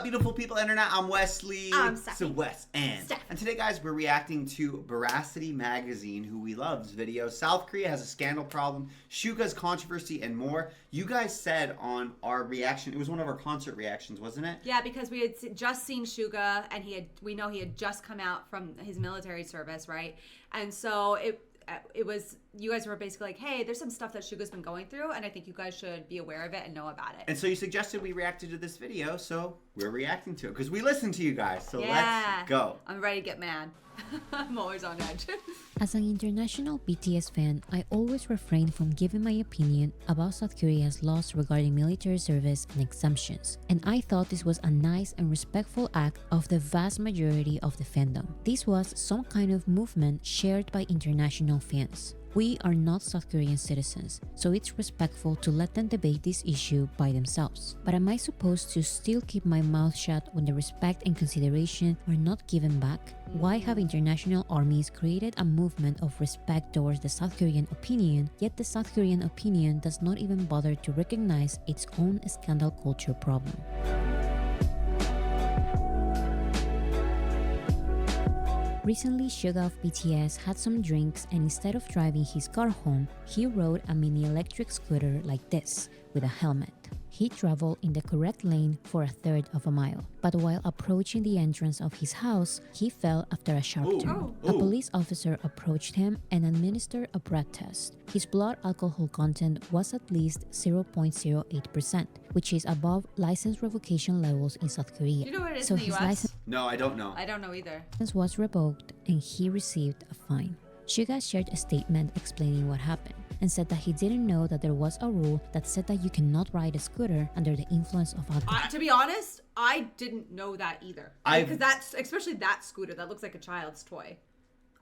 beautiful people internet? I'm Wesley. I'm Steph. So Wes and Steph. And today, guys, we're reacting to Boracity Magazine, who we love's video. South Korea has a scandal problem, Suga's controversy, and more. You guys said on our reaction, it was one of our concert reactions, wasn't it? Yeah, because we had just seen Suga, and we know he had just come out from his military service, right? And so it was, you guys were basically like, hey, there's some stuff that Suga's been going through, and I think you guys should be aware of it and know about it. And so you suggested we reacted to this video, so we're reacting to it because we listened to you guys. So yeah. Let's go. I'm ready to get mad. I'm always on edge. As an international BTS fan, I always refrain from giving my opinion about South Korea's laws regarding military service and exemptions, and I thought this was a nice and respectful act of the vast majority of the fandom. This was some kind of movement shared by international fans. We are not South Korean citizens, so it's respectful to let them debate this issue by themselves. But am I supposed to still keep my mouth shut when the respect and consideration are not given back? Why have international armies created a movement of respect towards the South Korean opinion, yet the South Korean opinion does not even bother to recognize its own scandal culture problem? Recently, Suga of BTS had some drinks, and instead of driving his car home, he rode a mini electric scooter like this, with a helmet. He traveled in the correct lane for a third of a mile, but while approaching the entrance of his house, he fell after a sharp turn. A police officer approached him and administered a breath test. His blood alcohol content was at least 0.08%, which is above license revocation levels in South Korea. Do you know what it is So in the his US? license No, I don't know. I don't know either. was revoked and he received a fine. Suga shared a statement explaining what happened and said that he didn't know that there was a rule that said that you cannot ride a scooter under the influence of alcohol. To be honest, I didn't know that either. Because that's, especially that scooter, that looks like a child's toy.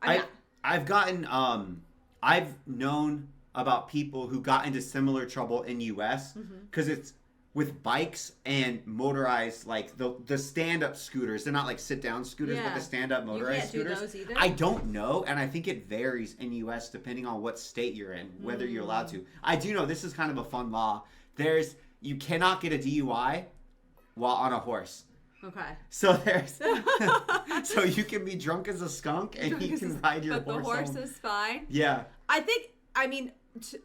I've known about people who got into similar trouble in US because it's with bikes and motorized, like the stand-up scooters. They're not like sit-down scooters, but the stand-up motorized scooters. Do those either? I don't know, and I think it varies in US depending on what state you're in, whether you're allowed to. I do know this is kind of a fun law. You cannot get a DUI while on a horse. Okay. So so you can be drunk as a skunk and you can ride your horse. But the horse home. is fine. Yeah.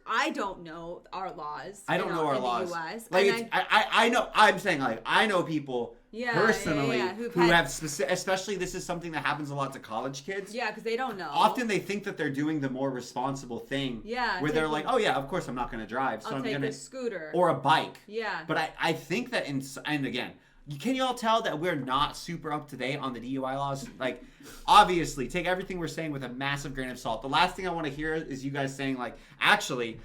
I don't know our laws. I don't know our laws. The US. Like I know. I'm saying like I know people personally who have especially this is something that happens a lot to college kids. Yeah, because they don't know. Often they think that they're doing the more responsible thing. Yeah. Where they're like, oh yeah, of course I'm not going to drive, so I'll I'm take going to a scooter or a bike. Yeah. But I think that and again. Can you all tell that we're not super up to date on the DUI laws? Like, obviously, take everything we're saying with a massive grain of salt. The last thing I want to hear is you guys saying, like, actually,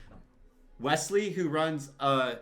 Wesley, who runs a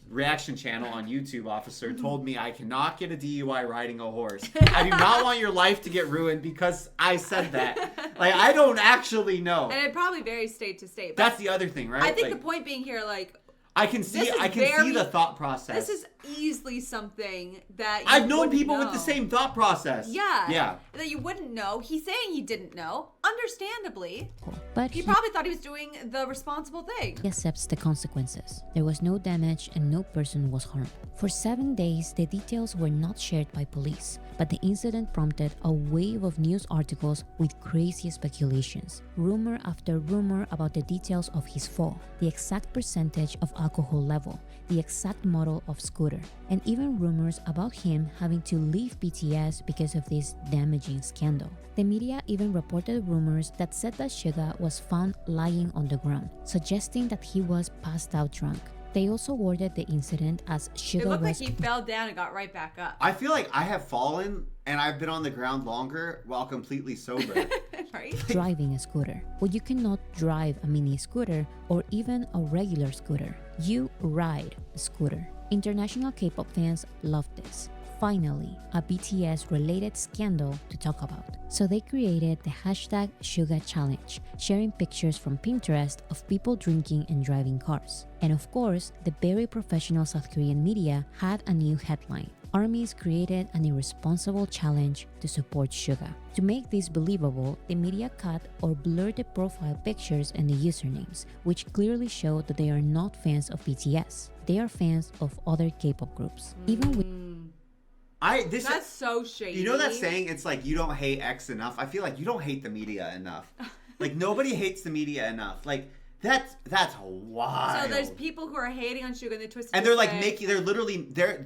reaction channel on YouTube, officer, told me I cannot get a DUI riding a horse. I do not want your life to get ruined because I said that. Like, I don't actually know. And it probably varies state to state. That's the other thing, right? I think the point being here, like, I can see the thought process. This is easily something that I've known people with the same thought process. Yeah. Yeah. That you wouldn't know. He's saying he didn't know. Understandably. But he probably thought he was doing the responsible thing. He accepts the consequences. There was no damage and no person was harmed. For 7 days, the details were not shared by police, but the incident prompted a wave of news articles with crazy speculations. Rumor after rumor about the details of his fall, the exact percentage of alcohol level, the exact model of scooter, and even rumors about him having to leave BTS because of this damaging scandal. The media even reported rumors that said that Suga was found lying on the ground, suggesting that he was passed out drunk. They also worded the incident as Suga It looked was like he fell down and got right back up. I feel like I have fallen and I've been on the ground longer while completely sober. Right? driving a scooter. Well, you cannot drive a mini scooter or even a regular scooter. You ride a scooter. International K-pop fans love this. Finally, a BTS-related scandal to talk about. So they created the hashtag Suga Challenge, sharing pictures from Pinterest of people drinking and driving cars. And of course, the very professional South Korean media had a new headline. Armies created an irresponsible challenge to support Suga. To make this believable, the media cut or blurred the profile pictures and the usernames, which clearly show that they are not fans of BTS. They are fans of other K-pop groups. Even with That's so shady. You know that saying? It's like you don't hate X enough. I feel like you don't hate the media enough. Like nobody hates the media enough. Like that's wild. So there's people who are hating on Suga and they twist it. And they're like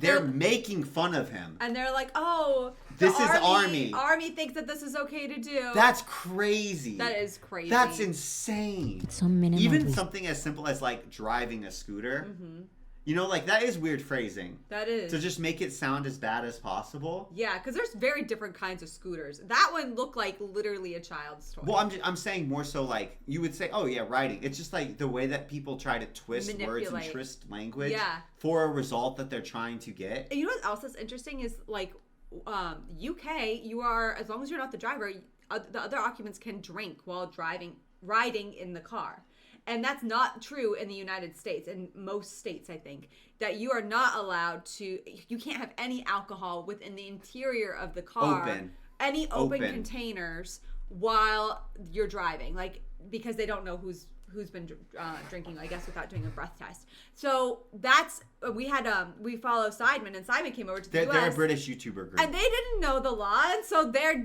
they're making fun of him. And they're like, oh, this is Army. Army thinks that this is okay to do. That's crazy. That is crazy. That's insane. Even something as simple as like driving a scooter. Mm-hmm. You know, like that is weird phrasing. That is. To just make it sound as bad as possible. Yeah, because there's very different kinds of scooters. That one looked like literally a child's toy. Well, I'm saying more so like you would say, oh yeah, riding. It's just like the way that people try to twist words and twist language for a result that they're trying to get. And you know what else is interesting is like UK, you are, as long as you're not the driver, the other occupants can drink while riding in the car. And that's not true in the United States, in most states, I think, that you are not allowed to, you can't have any alcohol within the interior of the car. Any open containers while you're driving, like, because they don't know who's been drinking, I guess, without doing a breath test. So that's, we follow Sidemen, and Sidemen came over to the US. They're a British YouTuber group. And they didn't know the law, and so they're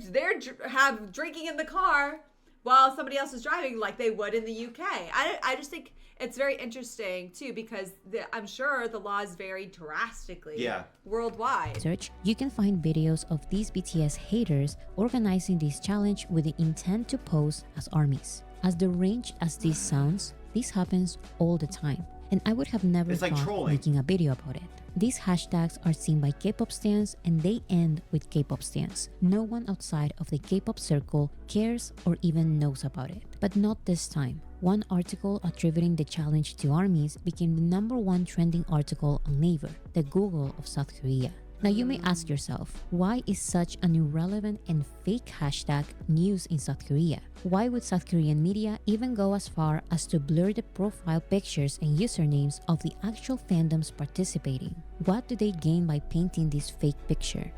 have drinking in the car while somebody else is driving like they would in the UK. I just think it's very interesting, too, because I'm sure the laws vary drastically worldwide. Search, you can find videos of these BTS haters organizing this challenge with the intent to pose as armies. As deranged as this sounds, this happens all the time. And I would have never thought making a video about it. These hashtags are seen by K-pop stans and they end with K-pop stans. No one outside of the K-pop circle cares or even knows about it. But not this time. One article attributing the challenge to armies became the #1 trending article on Naver, the Google of South Korea. Now you may ask yourself, why is such an irrelevant and fake hashtag news in South Korea? Why would South Korean media even go as far as to blur the profile pictures and usernames of the actual fandoms participating? What do they gain by painting this fake picture?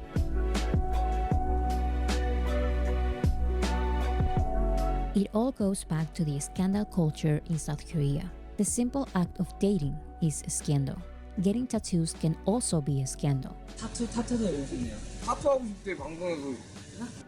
It all goes back to the scandal culture in South Korea. The simple act of dating is a scandal. Getting tattoos can also be a scandal.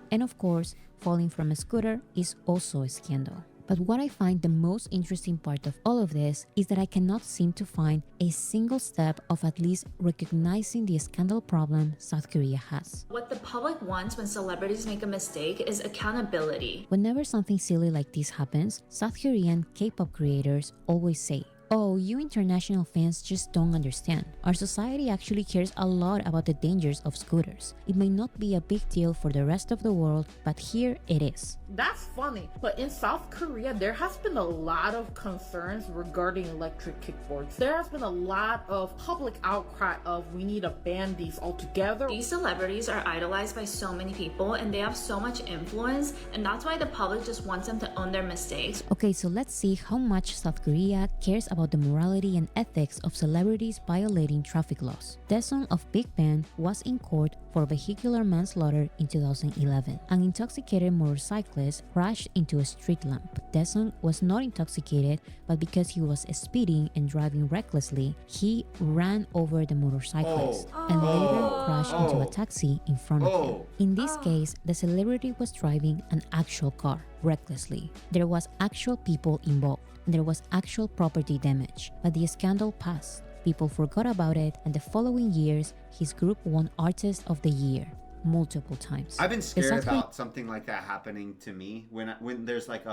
And of course, falling from a scooter is also a scandal. But what I find the most interesting part of all of this is that I cannot seem to find a single step of at least recognizing the scandal problem South Korea has. What the public wants when celebrities make a mistake is accountability. Whenever something silly like this happens, South Korean K-pop creators always say, "Oh, you international fans just don't understand. Our society actually cares a lot about the dangers of scooters. It may not be a big deal for the rest of the world, but here it is." That's funny, but in South Korea, there has been a lot of concerns regarding electric kickboards. There has been a lot of public outcry of we need to ban these altogether. These celebrities are idolized by so many people and they have so much influence, and that's why the public just wants them to own their mistakes. Okay, so let's see how much South Korea cares about the morality and ethics of celebrities violating traffic laws. Daesung of Big Bang was in court for vehicular manslaughter in 2011. An intoxicated motorcyclist crashed into a street lamp. Daesung was not intoxicated, but because he was speeding and driving recklessly, he ran over the motorcyclist and later crashed into a taxi in front of him. In this case, the celebrity was driving an actual car recklessly. There was actual people involved. There was actual property damage, but the scandal passed. People forgot about it, and the following years, his group won Artist of the Year multiple times. I've been scared about something like that happening to me when there's like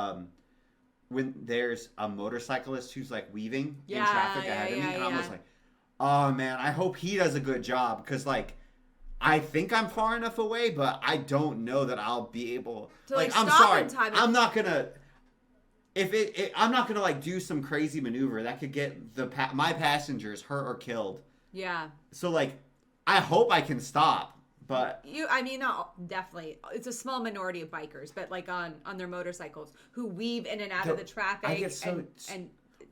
when there's a motorcyclist who's like weaving in traffic ahead of me, and I'm just like, oh man, I hope he does a good job, because like I think I'm far enough away, but I don't know that I'll be able to like I'm sorry, I'm not gonna. I'm not gonna like do some crazy maneuver that could get my passengers hurt or killed. Yeah. So like, I hope I can stop, but definitely, it's a small minority of bikers, but like on their motorcycles who weave in and out of the traffic. I get so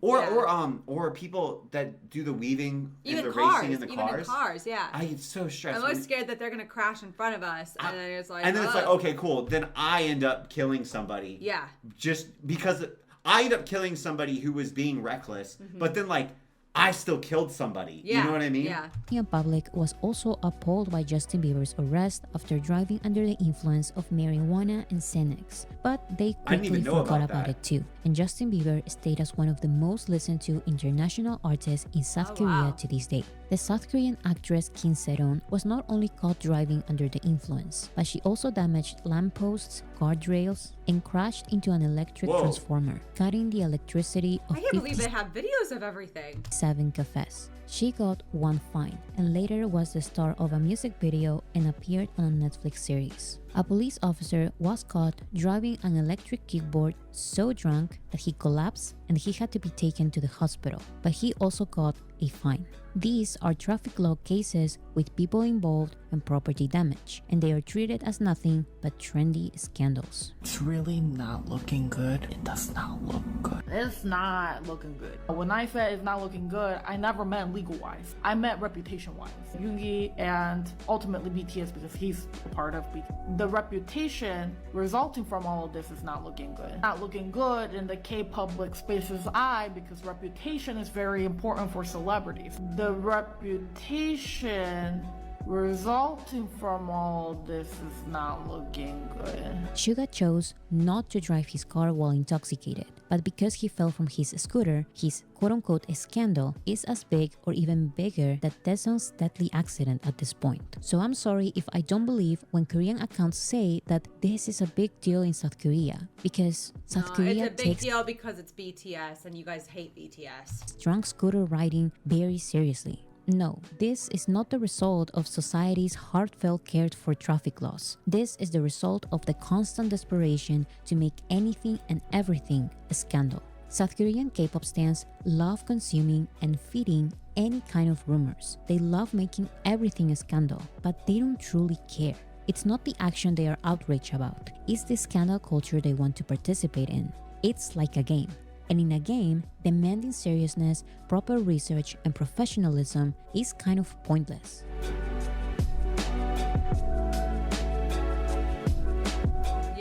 or people that do the weaving even and the cars, racing in the cars. Even in cars, yeah. I get so stressed. I'm always scared that they're gonna crash in front of us, and then it's like, it's like, okay, cool. Then I end up killing somebody. Yeah. Just because I end up killing somebody who was being reckless, but then like I still killed somebody. Yeah. You know what I mean? Yeah. The public was also appalled by Justin Bieber's arrest after driving under the influence of marijuana and Xanax, but they I didn't quickly even know forgot about about that. it too. And Justin Bieber stayed as one of the most listened to international artists in South Oh, Korea wow. to this day. The South Korean actress Kim Se-ron was not only caught driving under the influence, but she also damaged lampposts, guardrails, and crashed into an electric Whoa. transformer, cutting the electricity of I can't believe they have videos of everything. 7 cafes. She got one fine and later was the star of a music video and appeared on a Netflix series. A police officer was caught driving an electric kickboard so drunk that he collapsed and he had to be taken to the hospital, but he also got a fine. These are traffic law cases with people involved and property damage, and they are treated as nothing but trendy scandals. It's really not looking good. It does not look good. It's not looking good. When I said it's not looking good, I never meant legal-wise. I meant reputation-wise. Yoongi and ultimately BTS, because he's a part of BTS. The reputation resulting from all of this is not looking good. Not looking good in the K-public space's eye, because reputation is very important for celebrities. The reputation resulting from all this is not looking good. Suga chose not to drive his car while intoxicated, but because he fell from his scooter, his quote-unquote scandal is as big or even bigger than Daesung's deadly accident at this point. So I'm sorry if I don't believe when Korean accounts say that this is a big deal in South Korea, because South Korea It's a big takes deal because it's BTS and you guys hate BTS. drunk scooter riding very seriously. No, this is not the result of society's heartfelt care for traffic laws. This is the result of the constant desperation to make anything and everything a scandal. South Korean K-pop stans love consuming and feeding any kind of rumors. They love making everything a scandal, but they don't truly care. It's not the action they are outraged about. It's the scandal culture they want to participate in. It's like a game. And in a game, demanding seriousness, proper research, and professionalism is kind of pointless.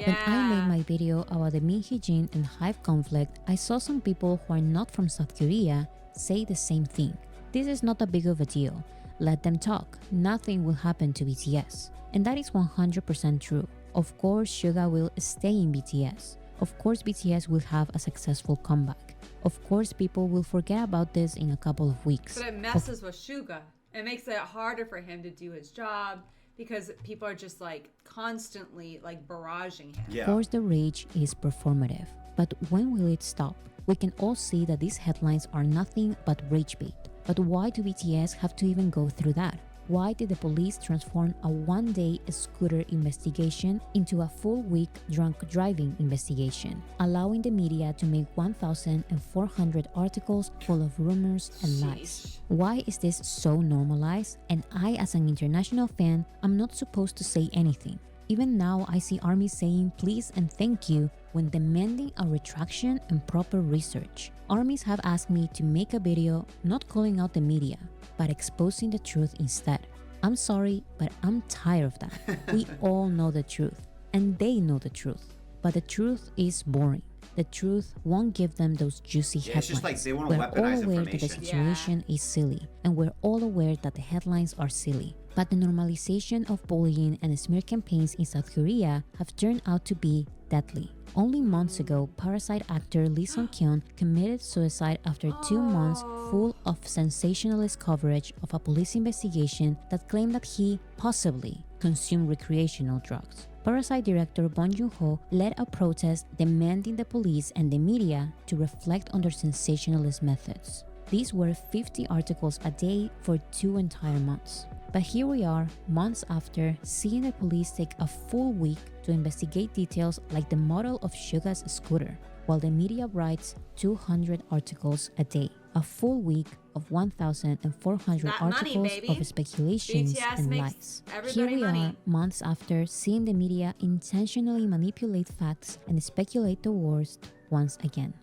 When I made my video about the Min Hee-jin and HYBE conflict, I saw some people who are not from South Korea say the same thing. This is not a big of a deal. Let them talk. Nothing will happen to BTS. And that is 100% true. Of course, Suga will stay in BTS. Of course, BTS will have a successful comeback. Of course, people will forget about this in a couple of weeks. But it messes with Suga. It makes it harder for him to do his job because people are just like constantly like barraging him. Yeah. Of course, the rage is performative. But when will it stop? We can all see that these headlines are nothing but rage bait. But why do BTS have to even go through that? Why did the police transform a one-day scooter investigation into a full-week drunk driving investigation, allowing the media to make 1,400 articles full of rumors and lies? Why is this so normalized? And I, as an international fan, am not supposed to say anything. Even now, I see ARMY saying please and thank you when demanding a retraction and proper research. Armies have asked me to make a video not calling out the media, but exposing the truth instead. I'm sorry, but I'm tired of that. We all know the truth, and they know the truth. But the truth is boring. The truth won't give them those juicy Yeah, headlines. it's just like they wanna We're all weaponize aware that the information. situation is silly, and we're all aware that the headlines are silly. But the normalization of bullying and smear campaigns in South Korea have turned out to be deadly. Only months ago, Parasite actor Lee Sung-kyun committed suicide after 2 months full of sensationalist coverage of a police investigation that claimed that he possibly consumed recreational drugs. Parasite director Bong Joon-ho led a protest demanding the police and the media to reflect on their sensationalist methods. These were 50 articles a day for 2 entire months. But here we are, months after, seeing the police take a full week to investigate details like the model of Suga's scooter, while the media writes 200 articles a day. A full week of 1,400 That money, articles baby. of speculations BTS and makes lies. Here everybody we money. are, months after, seeing the media intentionally manipulate facts and speculate the worst once again.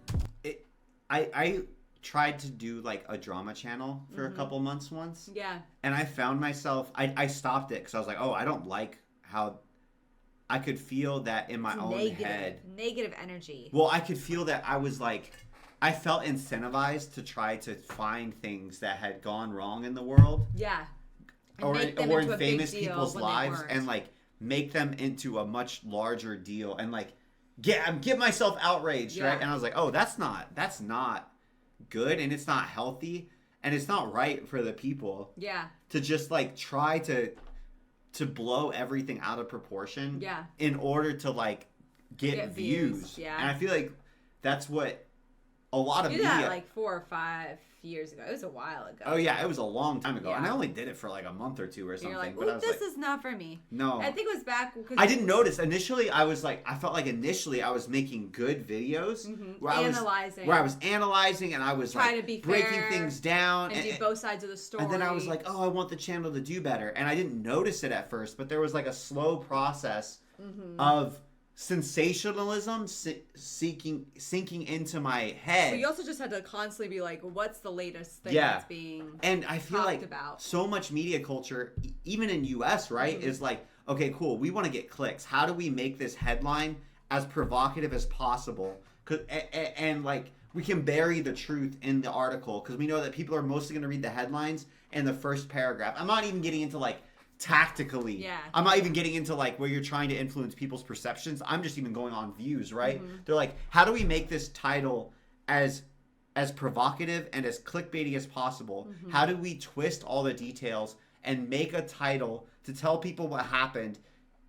I tried to do like a drama channel for a couple months once. Yeah. And I found myself, I stopped it because I was like, oh, I don't like how I could feel that in my own head. Negative energy. Well, I could feel that I was like I felt incentivized to try to find things that had gone wrong in the world. Yeah. And Or make them in into a big famous deal people's when they lives weren't. and like make them into a much larger deal and like get myself outraged, right? And I was like, oh, that's not good, and it's not healthy, and it's not right for the people. Yeah. To just like try to blow everything out of proportion. Yeah. In order to like get views. Yeah. And I feel like that's what a lot of You did media. that like 4 or 5 years ago. It was a while ago. Oh yeah, it was a long time ago, Yeah. and I only did it for like a month or two or And something. you're like, but I "Ooh, was this like, is not for me." no. I think it was back. I didn't notice initially. I felt like initially I was making good videos where I was analyzing and I was Trying like to be breaking fair things down and do both sides of the story. And then I was like, oh, I want the channel to do better, and I didn't notice it at first, but there was like a slow process of sensationalism sinking into my head. But you also just had to constantly be like, what's the latest thing Yeah. that's being And I feel talked like about? so much media culture, even in US, right, is like, okay, cool, we want to get clicks. How do we make this headline as provocative as possible? And like, we can bury the truth in the article because we know that people are mostly going to read the headlines and the first paragraph. I'm not even getting into like tactically. Yeah. I'm not even getting into like where you're trying to influence people's perceptions. I'm just even going on views, right? They're like, how do we make this title as provocative and as clickbaity as possible? How do we twist all the details and make a title to tell people what happened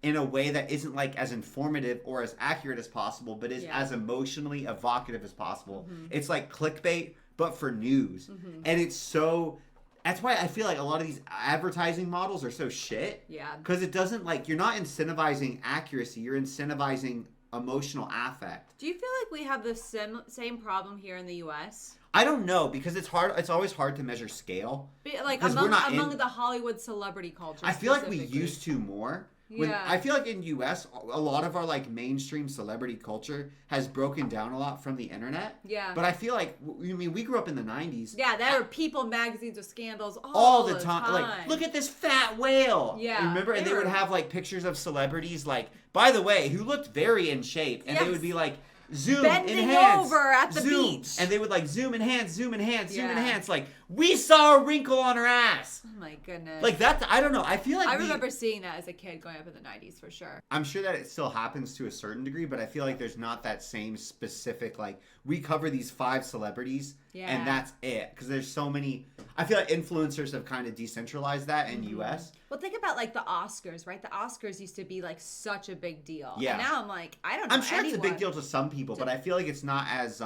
in a way that isn't like as informative or as accurate as possible, but is as emotionally evocative as possible? It's like clickbait, but for news. And it's so... That's why I feel like a lot of these advertising models are so shit. Yeah. Because it doesn't like... You're not incentivizing accuracy. You're incentivizing emotional affect. Do you feel like we have the same problem here in the U.S.? I don't know, because it's hard. It's always hard to measure scale. Like 'Cause we're not among in- the Hollywood celebrity culture. I feel like we specifically. used to more. Yeah. I feel like in U.S., a lot of our like mainstream celebrity culture has broken down a lot from the internet. Yeah. But I feel like, I mean, we grew up in the 90s. Yeah, there were People magazines with scandals All the time. Like, look at this fat whale. Yeah, Remember? And they they would were- have like pictures of celebrities, like, by the way, who looked very in shape. And they Yes. would be like, zoom, Bending enhance, over at the zoom. beach. And they would like zoom, enhance, zoom, enhance, zoom, Yeah. enhance. Like, we saw a wrinkle on her ass. Oh my goodness. Like that, I don't know. I feel like I remember seeing that as a kid growing up in the 90s for sure. I'm sure that it still happens to a certain degree, but I feel like there's not that same specific, like, we cover these 5 celebrities Yeah. and that's it. Because there's so many, I feel like influencers have kind of decentralized that in US. Well, think about like the Oscars, right? The Oscars used to be like such a big deal. Yeah. And now I'm like, I don't know. I'm sure it's a big anyone. deal to some people, but I feel like it's not as,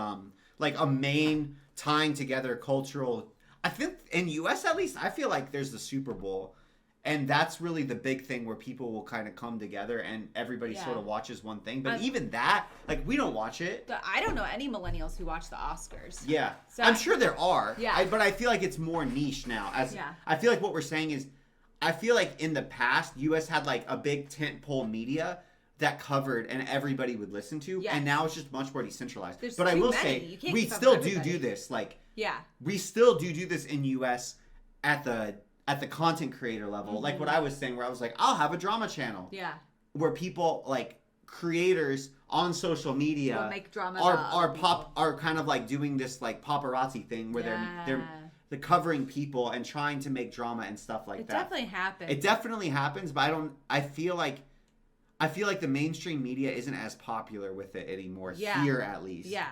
like, a main tying together cultural, I think in US at least, I feel like there's the Super Bowl. And that's really the big thing where people will kind of come together and everybody Yeah. sort of watches one thing. But I'm- even that, like, we don't watch it. I don't know any millennials who watch the Oscars. Yeah, So- I'm sure there are. Yeah. But I feel like it's more niche now. Yeah. I feel like what we're saying is, I feel like in the past, U.S. had like a big tentpole media that covered and everybody would listen to, Yes. and now it's just much more decentralized. There's but I too will many. say, You can't we keep up still with do everybody. this. Like, Yeah. we still do this in U.S. at the content creator level. Like what I was saying, where I was like, I'll have a drama channel. Yeah. Where people like creators on social media Will make drama about other are kind of like doing this like paparazzi thing where they're covering people and trying to make drama and stuff like It that. definitely happens. It definitely happens, but I feel like the mainstream media isn't as popular with it anymore here at least. Yeah.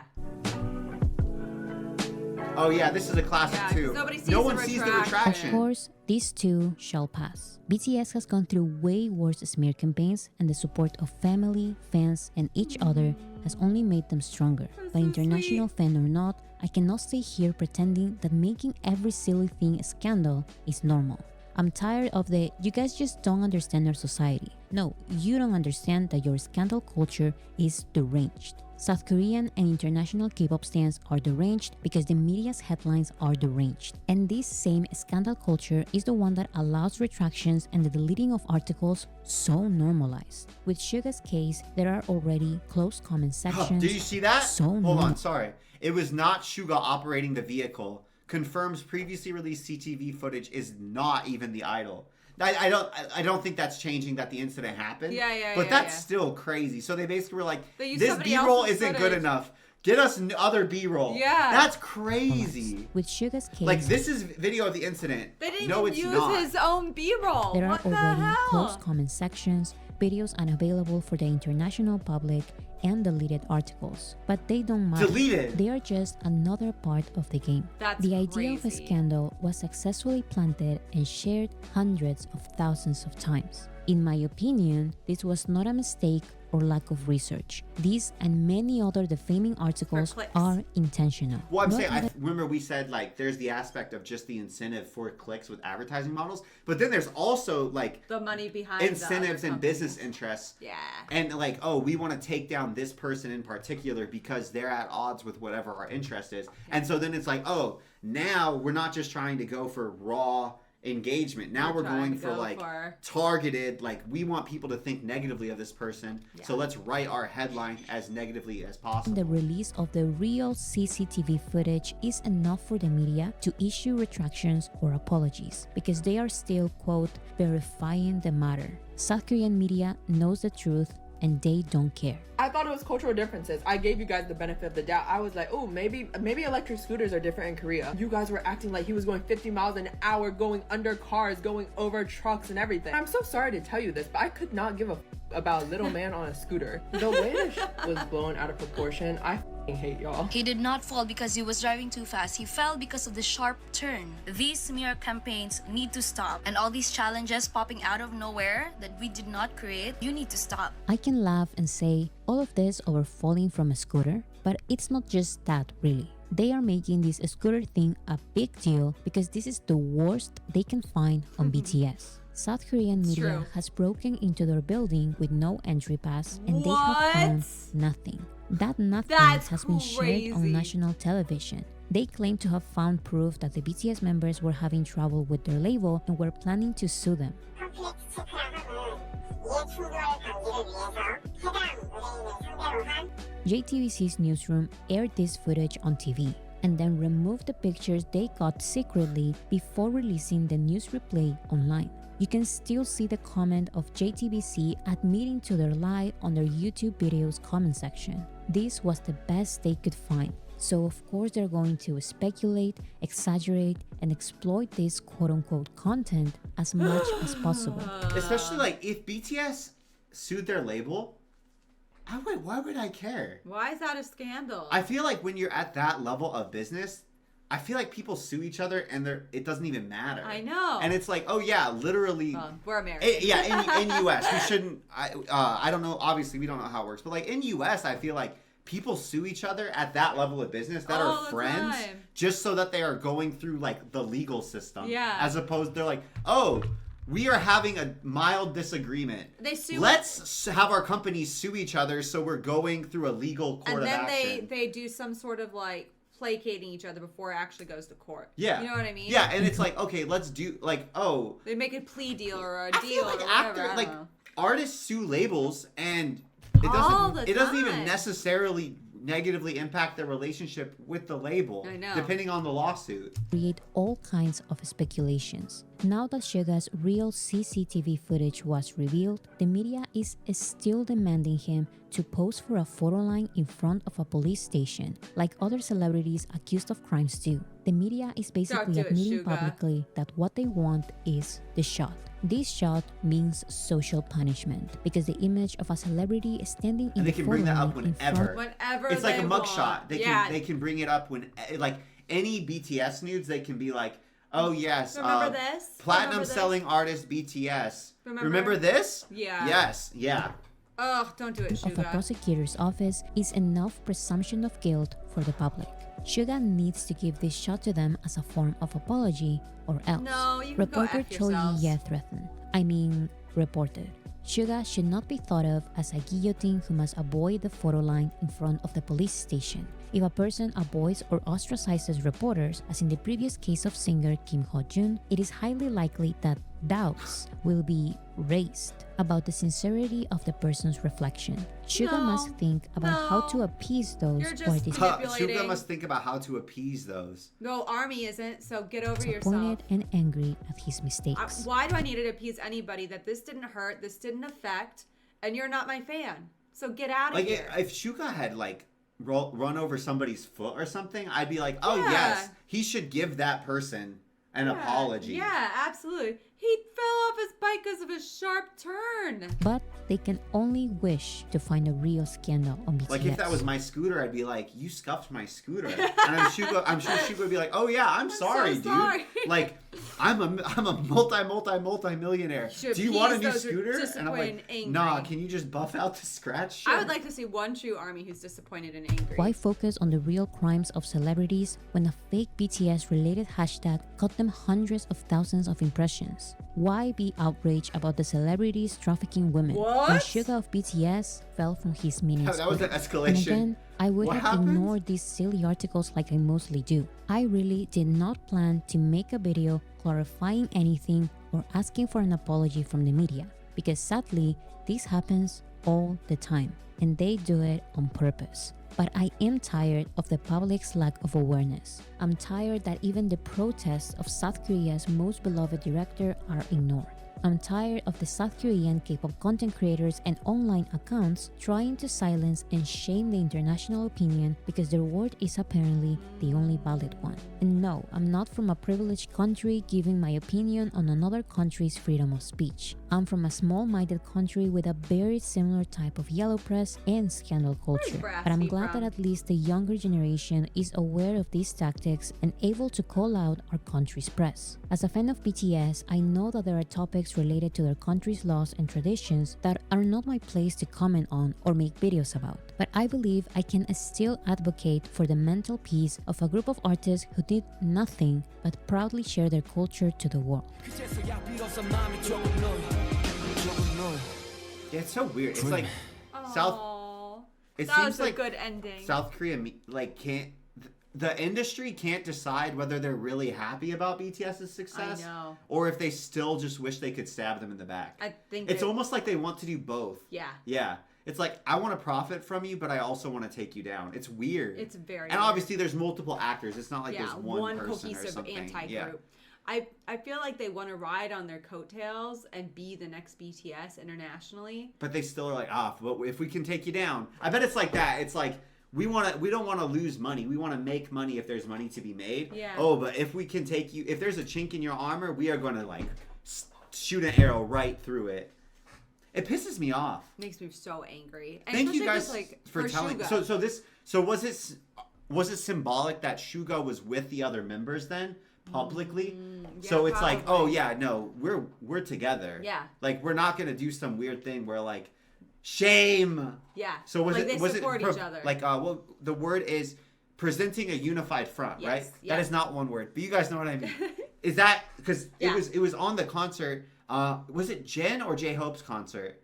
Oh yeah, this is a classic Yeah, 'cause too. nobody sees no the one sees the Of retraction. course, these too shall pass. BTS has gone through way worse smear campaigns, and the support of family, fans, and each other has only made them stronger. By international fan or not, I cannot stay here pretending that making every silly thing a scandal is normal. I'm tired of the "you guys just don't understand our society." No, you don't understand that your scandal culture is deranged. South Korean and international K-pop stans are deranged because the media's headlines are deranged. And this same scandal culture is the one that allows retractions and the deleting of articles so normalized. With Suga's case, there are already closed comment sections. Did you see that? So Hold normal. on, sorry. It was not Suga operating the vehicle. Confirms previously released CTV footage is not even the idol. I don't think that's changing that the incident happened. Yeah, But yeah, that's yeah. still crazy. So they basically were like, They used this somebody B-roll else's isn't good footage. enough. Get us other B-roll. Yeah. That's crazy. With Suga's case, Like, this is video of the incident. They didn't No, even it's use not. his own B-roll. there What are the already hell? closed comment sections, videos unavailable for the international public, and deleted articles. But they don't matter. Deleted. They are just another part of the game. That's the idea of a crazy. scandal was successfully planted and shared hundreds of thousands of times. In my opinion, this was not a mistake or lack of research. These and many other defaming articles clicks. are intentional. Well, I'm Not saying, even- remember we said, like, there's the aspect of just the incentive for clicks with advertising models, but then there's also, like, The money behind incentives the other and business companies. interests. Yeah. And, like, oh, we want to take down this person in particular because they're at odds with whatever our interest is. And so then it's like, oh, now we're not just trying to go for raw engagement. Now we're trying going to for go like for- targeted, like we want people to think negatively of this person. So let's write our headline as negatively as possible. The release of the real CCTV footage is enough for the media to issue retractions or apologies because they are still, quote, verifying the matter. South Korean media knows the truth and they don't care. I thought it was cultural differences. I gave you guys the benefit of the doubt. I was like, oh, maybe electric scooters are different in Korea. You guys were acting like he was going 50 miles an hour, going under cars, going over trucks and everything. I'm so sorry to tell you this, but I could not give a about a little man on a scooter. The way this was blown out of proportion, I hate y'all. He did not fall because he was driving too fast. He fell because of the sharp turn. These smear campaigns need to stop. And all these challenges popping out of nowhere that we did not create, you need to stop. I can laugh and say all of this over falling from a scooter, but it's not just that really. They are making this scooter thing a big deal because this is the worst they can find on BTS. South Korean media true. has broken into their building with no entry pass and they have found nothing. That nothing That's has been shared on crazy. national television. They claim to have found proof that the BTS members were having trouble with their label and were planning to sue them. JTBC's newsroom aired this footage on TV and then removed the pictures they got secretly before releasing the news replay online. You can still see the comment of JTBC admitting to their lie on their YouTube video's comment section. This was the best they could find. So of course they're going to speculate, exaggerate, and exploit this quote-unquote content as much as possible. Especially like if BTS sued their label, why would I care? Why is that a scandal? I feel like when you're at that level of business, I feel like people sue each other and it doesn't even matter. I know. And it's like, oh yeah, literally. We're American. In US, we shouldn't. I don't know. Obviously, we don't know how it works, but like in US, I feel like people sue each other at that level of business that All are the friends time. just so that they are going through like the legal system. Yeah. As opposed, they're like, oh, we are having a mild disagreement. They sue. Let's have our companies sue each other, so we're going through a legal court and of then action. they do some sort of like placating each other before it actually goes to court. Yeah. You know what I mean? Yeah, and it's like, okay, let's do like, oh, They make a plea deal or a I deal feel like or whatever. I don't like know. artists sue labels and All it the doesn't even time. necessarily negatively impact their relationship with the label. I know. Depending on the lawsuit. Create all kinds of speculations. Now that Suga's real CCTV footage was revealed, the media is still demanding him to pose for a photo line in front of a police station, like other celebrities accused of crimes do. The media is basically do it, admitting Suga. publicly that what they want is the shot. This shot means social punishment because the image of a celebrity standing in And they the can photo bring that line up in front whenever. Whenever It's like they a mugshot. want. They can bring it up when like any BTS nudes, they can be like, oh yes, Remember this? platinum Remember this? selling artist BTS. Remember? this? Yeah. Yes. Yeah. Ugh, don't do it, of a Suga. prosecutor's office is enough presumption of guilt for the public. Suga needs to give this shot to them as a form of apology or else. No, you can go Reporter F Choi yourselves. Ye threatened. Reported. Suga should not be thought of as a guillotine who must avoid the photo line in front of the police station. If a person avoids or ostracizes reporters, as in the previous case of singer Kim Ho-jun, it is highly likely that doubts will be raised about the sincerity of the person's reflection. Suga No, must think about how to no. appease those You're who are just disappointed Suga must think about how to appease those. No, Army isn't, so get over yourself. and angry at his mistakes. Why do I need to appease anybody that this didn't hurt, this didn't affect, and you're not my fan? So get out of Like here. if Suga had like run over somebody's foot or something, I'd be like, oh Yeah. yes, he should give that person an apology. Yeah, absolutely. He fell off his bike because of a sharp turn. But they can only wish to find a real scandal on BTS. Like if that was my scooter, I'd be like, you scuffed my scooter. And I'm sure Shuga would be like, oh yeah, I'm sorry, so dude. sorry. Like I'm a multi-millionaire. Should Do you want a appease new those who are scooter? And I'm disappointed like, and angry. nah, can you just buff out the scratch? I would like to see one true army who's disappointed and angry. Why focus on the real crimes of celebrities when a fake BTS related hashtag got them hundreds of thousands of impressions? Why be outraged about the celebrities trafficking women when What? Suga of BTS fell from his mini That was an scooter? escalation. And again, I would What have happened? ignored these silly articles like I mostly do. I really did not plan to make a video clarifying anything or asking for an apology from the media, because sadly, this happens all the time and they do it on purpose. But I am tired of the public's lack of awareness. I'm tired that even the protests of South Korea's most beloved director are ignored. I'm tired of the South Korean K-pop content creators and online accounts trying to silence and shame the international opinion because their word is apparently the only valid one. And no, I'm not from a privileged country giving my opinion on another country's freedom of speech. I'm from a small-minded country with a very similar type of yellow press and scandal culture. Where's But I'm Boracity glad that from? at least the younger generation is aware of these tactics and able to call out our country's press. As a fan of BTS, I know that there are topics related to their country's laws and traditions that are not my place to comment on or make videos about. But I believe I can still advocate for the mental peace of a group of artists who did nothing but proudly share their culture to the world. Yeah, it's so weird. It's like South. Aww. It That seems was a like good ending. South Korea like can't. The industry can't decide whether they're really happy about BTS's success, I know. or if they still just wish they could stab them in the back. I think It's they- almost like they want to do both. Yeah. Yeah. It's like, I want to profit from you, but I also want to take you down. It's weird. It's very And weird. obviously there's multiple actors. It's not like Yeah, there's one person or cohesive something. anti-group. Yeah. I feel like they want to ride on their coattails and be the next BTS internationally. But they still are like, but if we can take you down. I bet it's like that. It's like, we don't want to lose money. We want to make money if there's money to be made. Yeah. Oh, but if we can take you, if there's a chink in your armor, we are going to like shoot an arrow right through it. It pisses me off. Makes me so angry. And Thank you especially guys 'cause, like, for telling. Suga. So was it symbolic that Suga was with the other members then publicly? yeah, So it's like, oh probably. yeah, no, we're together. Yeah. Like we're not gonna do some weird thing where like shame. Yeah. So was like it they was support it each other. like well the word is presenting a unified front, Yes, right? yeah. That is not one word, but you guys know what I mean. Is that because Yeah. it was on the concert? Was it Jen or J Hope's concert?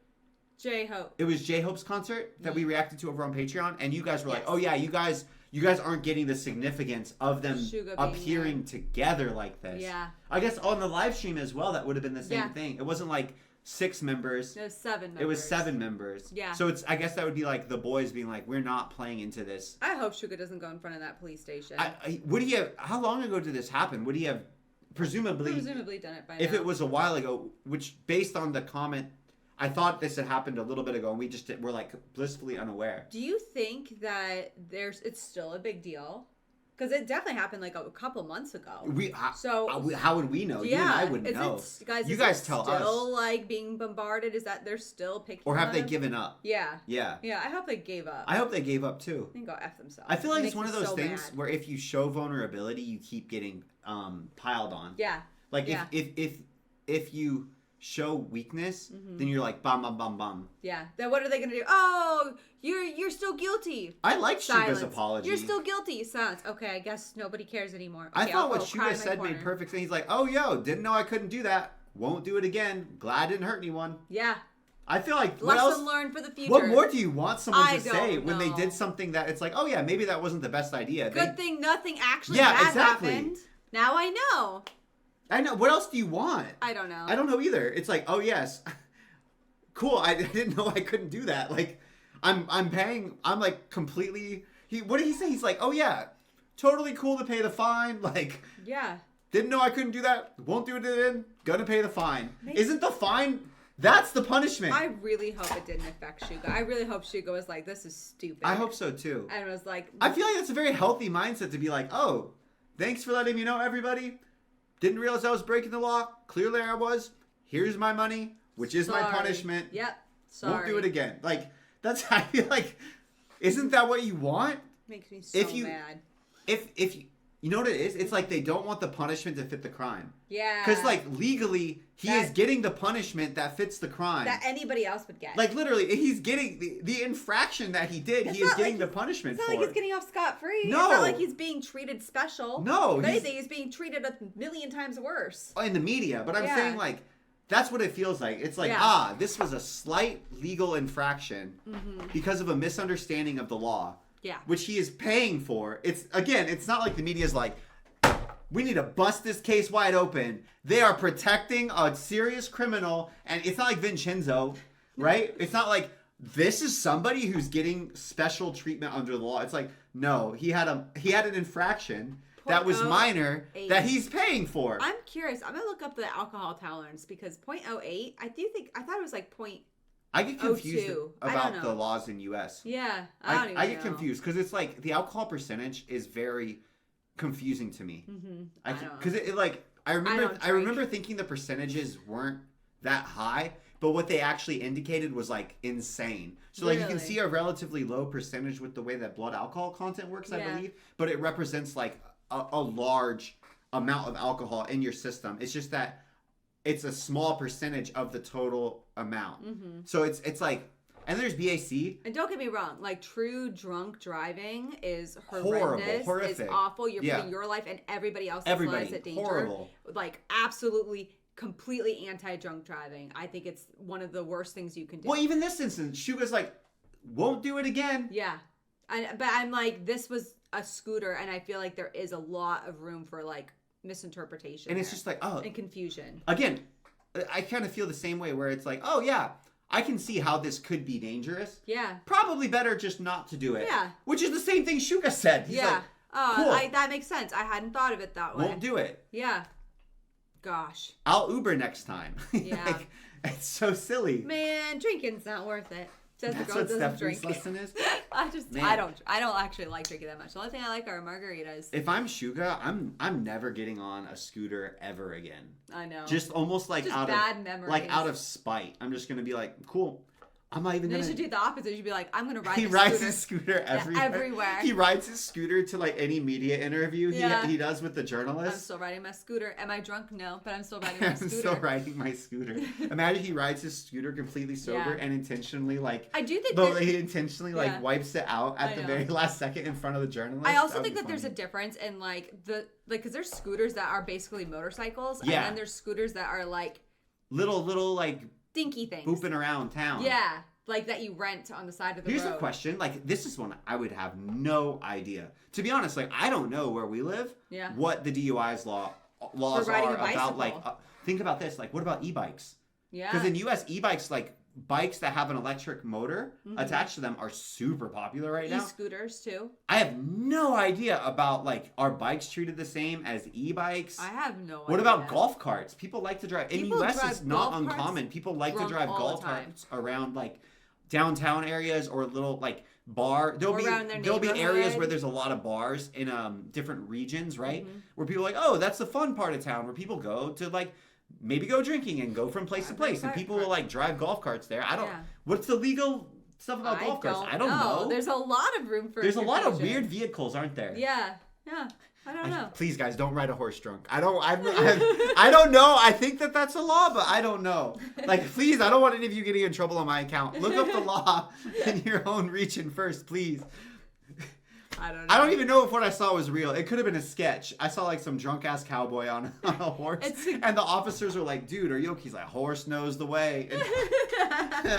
J-Hope. It was J Hope's concert that we reacted to over on Patreon, and you guys were like, Yes. "Oh yeah, you guys aren't getting the significance of them Suga being appearing together like this." Yeah. I guess on the live stream as well, that would have been the same Yeah. thing. It wasn't like 6 members. It was 7 members. It was 7 members. Yeah. So I guess that would be like the boys being like, "We're not playing into this." I hope Suga doesn't go in front of that police station. Would he have? How long ago did this happen? Would he have? Presumably done it by if now. it was a while ago, which based on the comment, I thought this had happened a little bit ago, and we just were like blissfully unaware. Do you think that it's still a big deal? Because it definitely happened like a couple months ago. How would we know? You and I wouldn't know. Guys, you is guys it tell still us. like being bombarded? Is that they're still picking? Or have on they them? given up? Yeah. Yeah. Yeah. I hope they gave up. I hope they gave up too. They can go F themselves. I feel like It it's makes one of me those so things mad. where if you show vulnerability, you keep getting piled on. Yeah. Like Yeah. if you show weakness, then you're like bum bum bum bum. Yeah. Then what are they gonna do? Oh, you're still guilty. I like Silence. Suga's apology. You're still guilty. Silence. Okay, I guess nobody cares anymore. I Okay, thought I'll what go cry Suga in my said made corner. perfect sense. He's like, "Oh yo, didn't know I couldn't do that. Won't do it again. Glad didn't hurt anyone." Yeah. I feel like what Lesson else? learned for the future. What more do you want someone I to say don't when they know. did something that it's like, oh yeah, maybe that wasn't the best idea. Good thing nothing actually Yeah, bad exactly. happened. Now I know. I know. What else do you want? I don't know. I don't know either. It's like, oh yes, cool. I didn't know I couldn't do that. Like, I'm paying. I'm like completely. What did he say? He's like, oh yeah, totally cool to pay the fine. Like, Yeah. didn't know I couldn't do that. Won't do it again. Gonna pay the fine. Maybe- Isn't the fine That's the punishment. I really hope it didn't affect Suga. I really hope Suga was like, this is stupid. I hope so too. And it was like... I feel like that's a very healthy mindset to be like, oh, thanks for letting me know, everybody. Didn't realize I was breaking the law. Clearly I was. Here's my money, which is my punishment. Yep. Sorry. Won't do it again. Like, that's, I feel like, isn't that what you want? Makes me so mad. If you know what it is? It's like they don't want the punishment to fit the crime. Yeah. Because, like, legally, he is getting the punishment that fits the crime. That anybody else would get. Like, literally, he's getting the infraction that he did, he is getting the punishment for. It's not like he's getting off scot-free. No. It's not like he's being treated special. No. If anything, he's being treated a million times worse. In the media. But I'm saying, like, that's what it feels like. It's like, this was a slight legal infraction because of a misunderstanding of the law. Yeah. Which he is paying for. It's not like the media is like, we need to bust this case wide open. They are protecting a serious criminal, and it's not like Vincenzo, right? It's not like this is somebody who's getting special treatment under the law. It's like, no, he had an infraction that was minor that he's paying for. I'm curious. I'm gonna look up the alcohol tolerance because 0.08. I thought it was like point. I get confused about the laws in U.S. Yeah, I get confused because it's like the alcohol percentage is very confusing to me. Because I remember thinking the percentages weren't that high, but what they actually indicated was like insane. So like you can see a relatively low percentage with the way that blood alcohol content works, I believe, but it represents like a large amount of alcohol in your system. It's just that it's a small percentage of the total amount. So it's like, and there's BAC. And don't get me wrong, like true drunk driving is horrendous. Horrific. It's awful. You're putting your life and everybody else's lives at danger. Horrible. Like absolutely, completely anti-drunk driving. I think it's one of the worst things you can do. Well, even this instance, Suga's like, won't do it again. Yeah. But I'm like, this was a scooter, and I feel like there is a lot of room for like misinterpretation. And it's just like, and confusion. Again, I kind of feel the same way where it's like, oh yeah, I can see how this could be dangerous. Yeah. Probably better just not to do it. Yeah. Which is the same thing Suga said. He's like, cool. That makes sense. I hadn't thought of it that way. Won't do it. Yeah. Gosh. I'll Uber next time. Yeah. Like, it's so silly. Man, drinking's not worth it. Says That's the girl what doesn't Steph's drink. lesson is. I don't actually like drinking that much. The only thing I like are margaritas. If I'm Suga, I'm never getting on a scooter ever again. I know. Just almost like just bad memories. Like out of spite. I'm just gonna be like, cool. I'm not even gonna. gonna. You should do the opposite. You should be like, I'm gonna ride. He rides his scooter everywhere. Everywhere. He rides his scooter to like any media interview he does with the journalist. I'm still riding my scooter. Am I drunk? No, but I'm still riding my scooter. I'm still riding my scooter. Imagine he rides his scooter completely sober and intentionally like. I do think he intentionally like wipes it out at the very last second in front of the journalist. I also think that there's a difference in like because there's scooters that are basically motorcycles, and then there's scooters that are like little like dinky things booping around town. Yeah. Like that you rent on the side of the road. Here's a question. Like, this is one I would have no idea. To be honest, like, I don't know where we live. Yeah. What the DUI's laws are about. Like, think about this. Like, what about e-bikes? Yeah. Because in U.S., e-bikes, like, bikes that have an electric motor attached to them are super popular right now. E-scooters, too. I have no idea about, like, are bikes treated the same as e-bikes? I have no idea. What about golf carts? People like to drive. In the U.S., it's not uncommon. People like to drive golf carts around, like, downtown areas or little like there'll be areas where there's a lot of bars in different regions, right? Where people are like, oh, that's the fun part of town where people go to like maybe go drinking and go from place to place, and people will like drive golf carts there. What's the legal stuff about golf carts? I don't know. There's a lot of room for there's a lot of weird vehicles, aren't there? Yeah I don't know. Please, guys, don't ride a horse drunk. I don't know. I think that's a law, but I don't know. Like, please, I don't want any of you getting in trouble on my account. Look up the law in your own region first, please. I don't know. I don't even know if what I saw was real. It could have been a sketch. I saw like some drunk ass cowboy on a horse, and the officers were like, "Dude, are you okay?" He's like, "Horse knows the way." And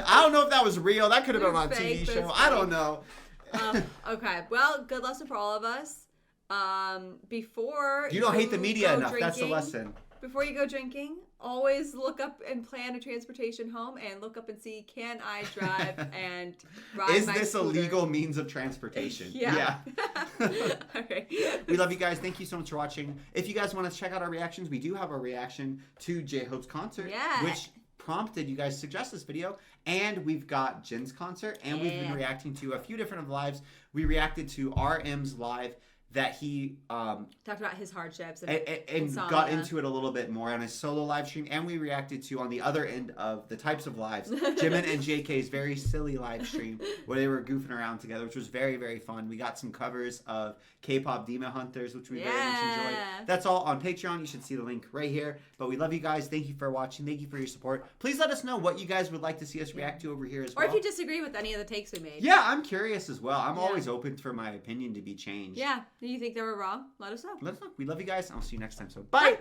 I don't know if that was real. That could have been on a TV show. I don't know. Okay, well, good lesson for all of us. Before you don't hate the media enough. Drinking, that's the lesson. Before you go drinking, always look up and plan a transportation home, and look up and see, can I drive and ride Is my this scooter? a legal means of transportation? Yeah. All right. We love you guys. Thank you so much for watching. If you guys want to check out our reactions, we do have a reaction to J-Hope's concert, which prompted you guys to suggest this video. And we've got Jin's concert, and we've been reacting to a few different lives. We reacted to RM's live that he talked about his hardships and got into it a little bit more on his solo live stream, and we reacted to, on the other end of the types of lives, Jimin and JK's very silly live stream where they were goofing around together, which was very, very fun. We got some covers of K-pop Demon Hunters, which we very much enjoyed. That's all on Patreon. You should see the link right here. But we love you guys. Thank you for watching. Thank you for your support. Please let us know what you guys would like to see us react to over here as well. Or if you disagree with any of the takes we made. Yeah, I'm curious as well. I'm always open for my opinion to be changed. Yeah. Do you think they were wrong? Let us know. Let us know. We love you guys, and I'll see you next time. So, bye.